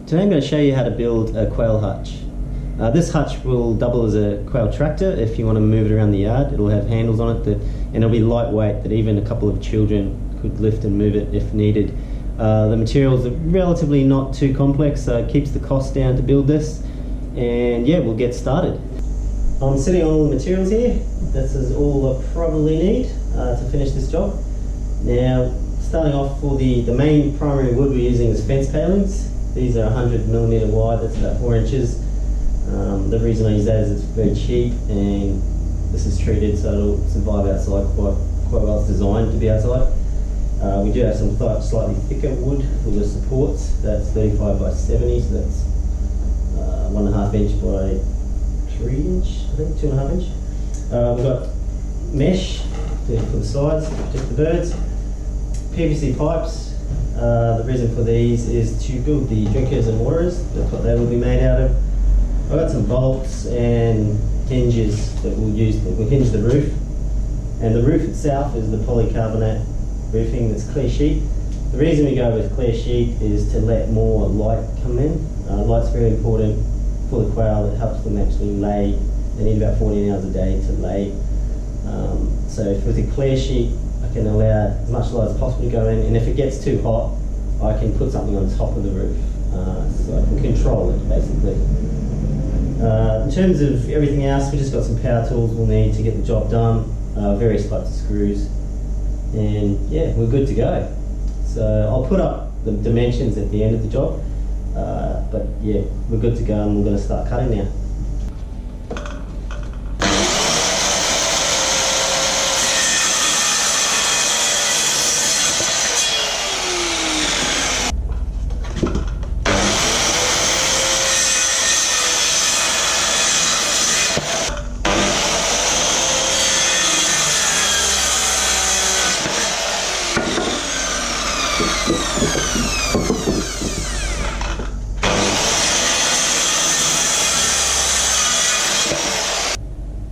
Today I'm going to show you how to build a quail hutch. This hutch will double as a quail tractor if you want to move it around the yard. It'll have handles on it and it'll be lightweight that even a couple of children could lift and move it if needed. The materials are relatively not too complex, so it keeps the cost down to build this. And yeah, we'll get started. I'm sitting on all the materials here. This is all I probably need to finish this job. Now, starting off, for the main primary wood we're using is fence palings. These are 100mm wide, that's about 4 inches. The reason I use that is it's very cheap and this is treated so it'll survive outside quite well. It's designed to be outside. We do have some slightly thicker wood for the supports. That's 35 by 70, so that's 1.5 inch by 3 inch, I think, 2.5 inch. We've got mesh for the sides to protect the birds. PVC pipes. The reason for these is to build the drinkers and waters. That's what they will be made out of. I've got some bolts and hinges that we'll use that will hinge the roof. And the roof itself is the polycarbonate roofing that's clear sheet. The reason we go with clear sheet is to let more light come in. Light's very important for the quail. It helps them actually lay. They need about 14 hours a day to lay. So with a clear sheet, I can allow as much light as possible to go in, and if it gets too hot, I can put something on top of the roof, so I can control it basically. In terms of everything else, we just got some power tools we'll need to get the job done, various types of screws, and yeah, we're good to go. So I'll put up the dimensions at the end of the job, but yeah, we're good to go and we're going to start cutting now.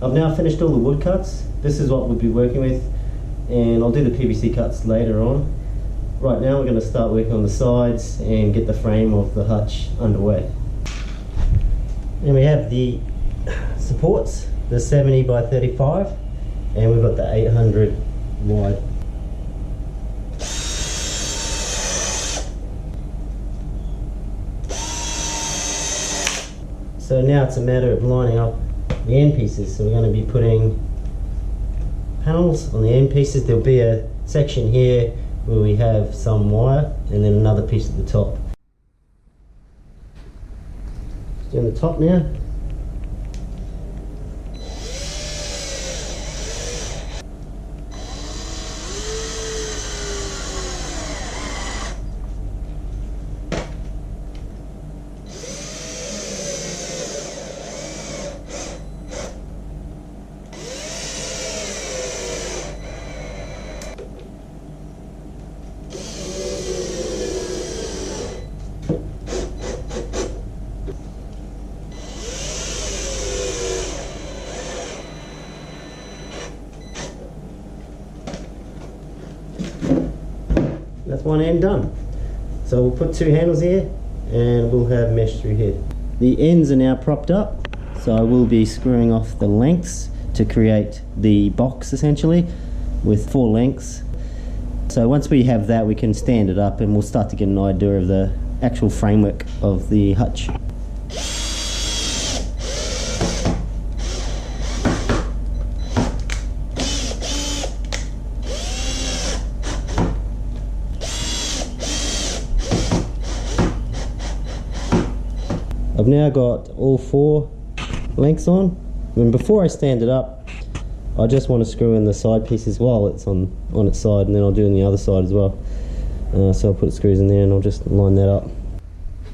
I've now finished all the wood cuts. This is what we'll be working with, and I'll do the PVC cuts later on. Right now we're going to start working on the sides and get the frame of the hutch underway. And we have the supports, the 70 by 35, and we've got the 800 wide. So now it's a matter of lining up the end pieces. So we're going to be putting panels on the end pieces. There'll be a section here where we have some wire and then another piece at the top. Doing the top now. That's one end done. So we'll put 2 handles here and we'll have mesh through here. The ends are now propped up, so I will be screwing off the lengths to create the box essentially with 4 lengths. So once we have that, we can stand it up and we'll start to get an idea of the actual framework of the hutch. I've now got all 4 lengths on, and before I stand it up, I just want to screw in the side pieces while it's on its side, and then I'll do it on the other side as well. So I'll put the screws in there and I'll just line that up.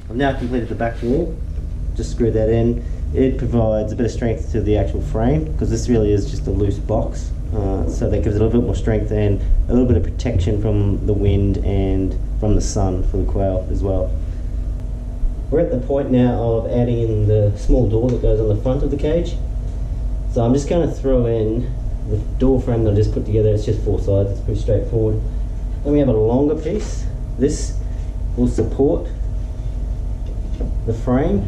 I've now completed the back wall, just screw that in. It provides a bit of strength to the actual frame, because this really is just a loose box, so that gives it a little bit more strength and a little bit of protection from the wind and from the sun for the quail as well. We're at the point now of adding in the small door that goes on the front of the cage. So I'm just going to throw in the door frame that I just put together. It's just 4 sides, it's pretty straightforward. Then we have a longer piece. This will support the frame,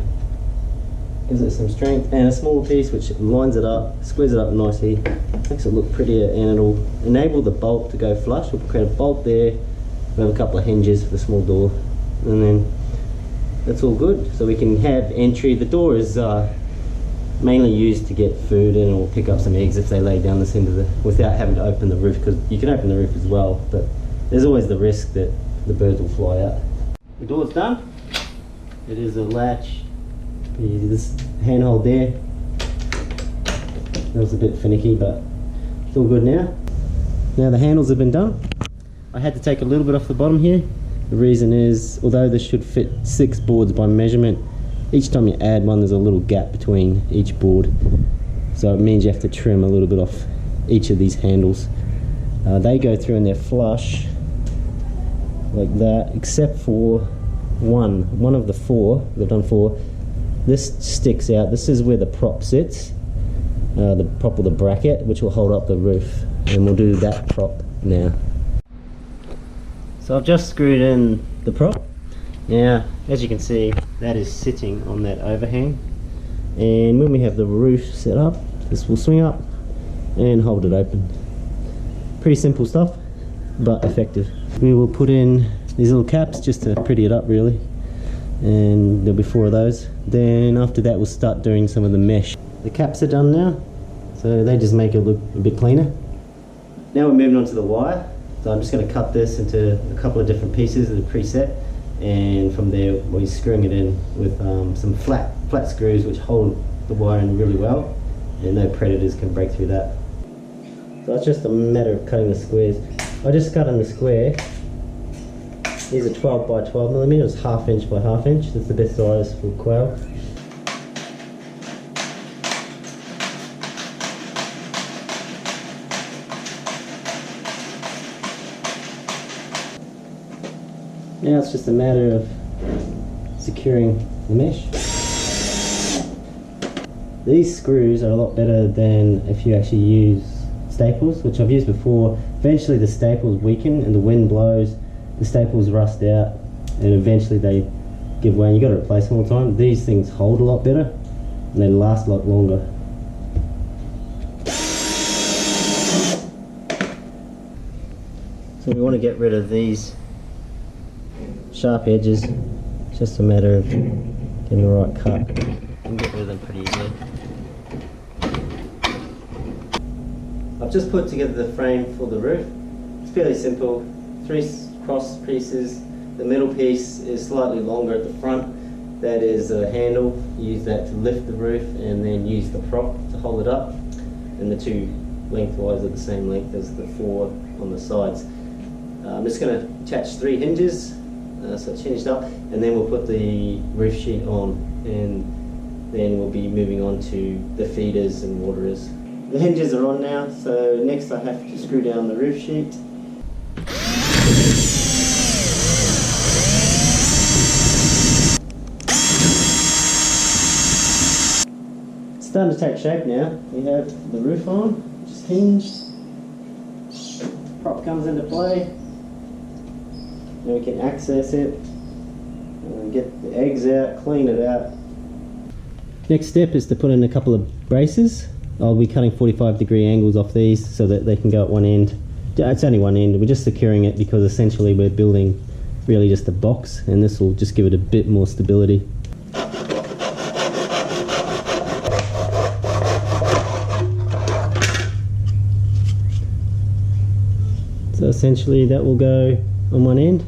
gives it some strength, and a smaller piece which lines it up, squares it up nicely, makes it look prettier, and it'll enable the bolt to go flush. We'll create a bolt there, we'll have a couple of hinges for the small door, and then that's all good. So we can have entry. The door is mainly used to get food in or pick up some eggs if they lay down this end of the, without having to open the roof, because you can open the roof as well, but there's always the risk that the birds will fly out. The door's done. It is a latch. This handhold there, that was a bit finicky, but it's all good now. Now the handles have been done. I had to take a little bit off the bottom here. The reason is, although this should fit 6 boards by measurement, each time you add one there's a little gap between each board, so it means you have to trim a little bit off each of these handles. They go through and they're flush like that, except for one of the 4. They've done 4. This sticks out. This is where the prop sits, the prop or the bracket, which will hold up the roof, and we'll do that prop now. So I've just screwed in the prop. Now, as you can see, that is sitting on that overhang, and when we have the roof set up, this will swing up and hold it open. Pretty simple stuff, but effective. We will put in these little caps just to pretty it up, really, and there'll be 4 of those. Then after that we'll start doing some of the mesh. The caps are done now, so they just make it look a bit cleaner. Now we're moving on to the wire. So I'm just going to cut this into a couple of different pieces that are preset, and from there we're screwing it in with some flat screws which hold the wire in really well, and no predators can break through that. So it's just a matter of cutting the squares. I just cut in the square. These are 12 by 12 millimeters, 1/2 inch by 1/2 inch. That's the best size for quail. Now it's just a matter of securing the mesh. These screws are a lot better than if you actually use staples, which I've used before. Eventually the staples weaken and the wind blows, the staples rust out, and eventually they give way and you've got to replace them all the time. These things hold a lot better and they last a lot longer. So we want to get rid of these sharp edges. It's just a matter of getting the right cut. You can get rid of them pretty easily. I've just put together the frame for the roof. It's fairly simple. 3 cross pieces. The middle piece is slightly longer at the front. That is a handle. You use that to lift the roof and then use the prop to hold it up. And the 2 lengthwise are the same length as the 4 on the sides. I'm just going to attach 3 hinges. So it's hinged up, and then we'll put the roof sheet on, and then we'll be moving on to the feeders and waterers. The hinges are on now, so next I have to screw down the roof sheet. It's starting to take shape now. We have the roof on, which is hinged. Prop comes into play. Now we can access it, and get the eggs out, clean it out. Next step is to put in a couple of braces. I'll be cutting 45-degree angles off these so that they can go at one end. It's only one end, we're just securing it because essentially we're building really just a box, and this will just give it a bit more stability. So essentially that will go on one end.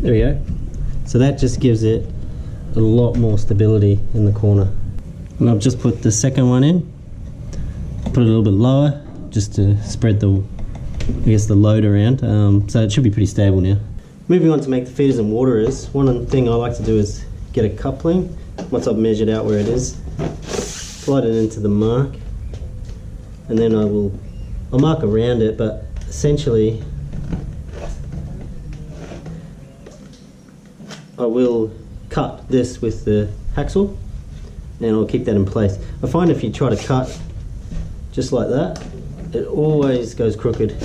There we go. So that just gives it a lot more stability in the corner. And I've just put the second one in. Put it a little bit lower just to spread the, I guess, the load around. So it should be pretty stable now. Moving on to make the feeders and waterers, one thing I like to do is get a coupling. Once I've measured out where it is, slide it into the mark, and then I'll mark around it, but essentially I will cut this with the hacksaw, and it'll keep that in place. I find if you try to cut just like that, it always goes crooked.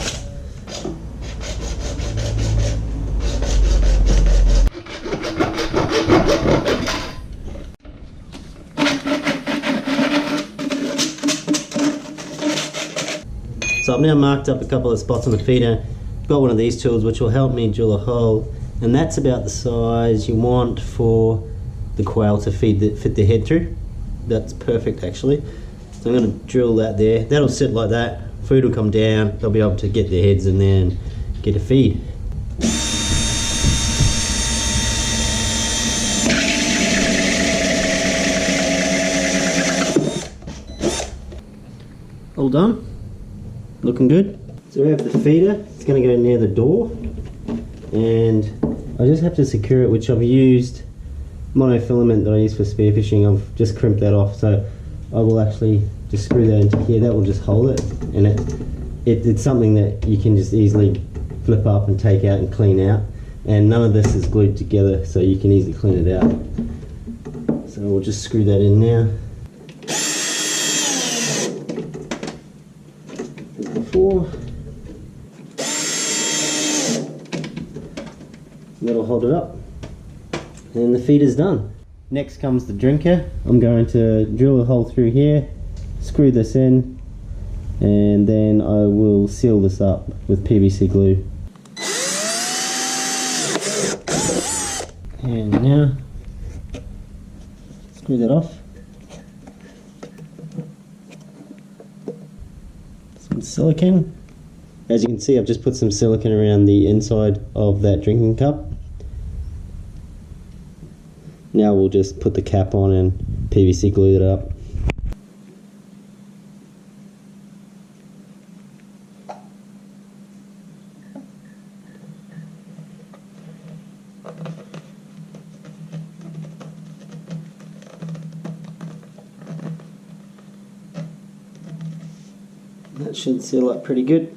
So I've now marked up a couple of spots on the feeder. Got one of these tools which will help me drill a hole, and that's about the size you want for the quail to fit their head through. That's perfect actually. So I'm going to drill that there. That'll sit like that. Food will come down. They'll be able to get their heads in there and get a feed. All done. Looking good. So we have the feeder. It's going to go near the door, and I just have to secure it, which I've used monofilament that I use for spearfishing. I've just crimped that off, so I will actually just screw that into here. That will just hold it, and it's something that you can just easily flip up and take out and clean out, and none of this is glued together, so you can easily clean it out. So we'll just screw that in now. As before. That'll hold it up, and the feeder's done. Next comes the drinker. I'm going to drill a hole through here, screw this in, and then I will seal this up with PVC glue. And now screw that off. Some silicone. As you can see, I've just put some silicone around the inside of that drinking cup. Now we'll just put the cap on and PVC glue it up. That should seal up pretty good.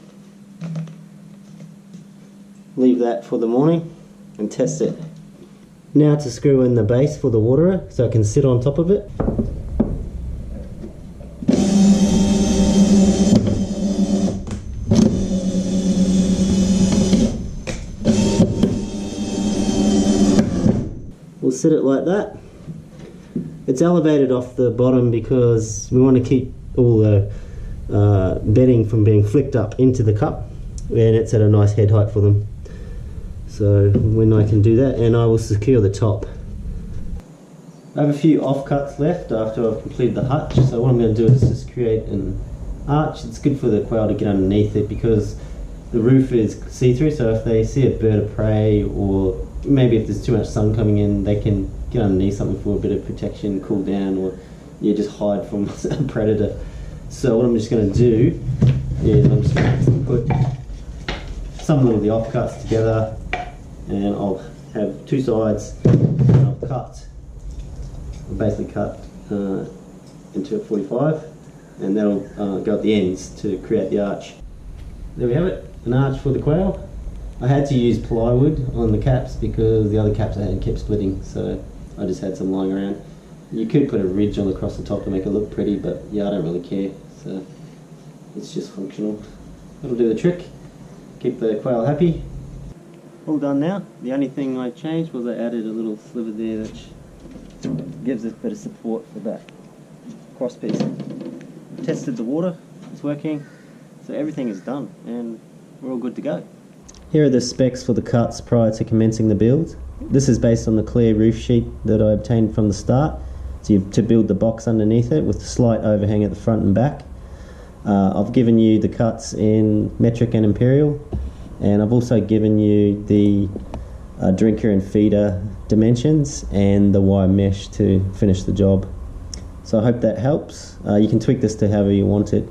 Leave that for the morning and test it. Now to screw in the base for the waterer so it can sit on top of it. We'll sit it like that. It's elevated off the bottom because we want to keep all the bedding from being flicked up into the cup, and it's at a nice head height for them. So when I can do that, and I will secure the top. I have a few offcuts left after I've completed the hutch, so what I'm going to do is just create an arch. It's good for the quail to get underneath it because the roof is see-through, so if they see a bird of prey, or maybe if there's too much sun coming in, they can get underneath something for a bit of protection, cool down, or just hide from a predator. So what I'm just going to do is I'm just going to put some of the offcuts together, and I'll have two sides, and I'll basically cut into a 45, and that'll go at the ends to create the arch. There we have it, an arch for the quail. I had to use plywood on the caps because the other caps I had kept splitting, so I just had some lying around. You could put a ridge on across the top to make it look pretty, but yeah, I don't really care, so it's just functional. That'll do the trick, keep the quail happy. All done now. The only thing I changed was I added a little sliver there which gives it a bit of support for that cross piece. Tested the water, it's working, so everything is done and we're all good to go. Here are the specs for the cuts prior to commencing the build. This is based on the clear roof sheet that I obtained from the start. So you have to build the box underneath it with a slight overhang at the front and back. I've given you the cuts in metric and imperial, and I've also given you the drinker and feeder dimensions and the wire mesh to finish the job. So I hope that helps. You can tweak this to however you want it.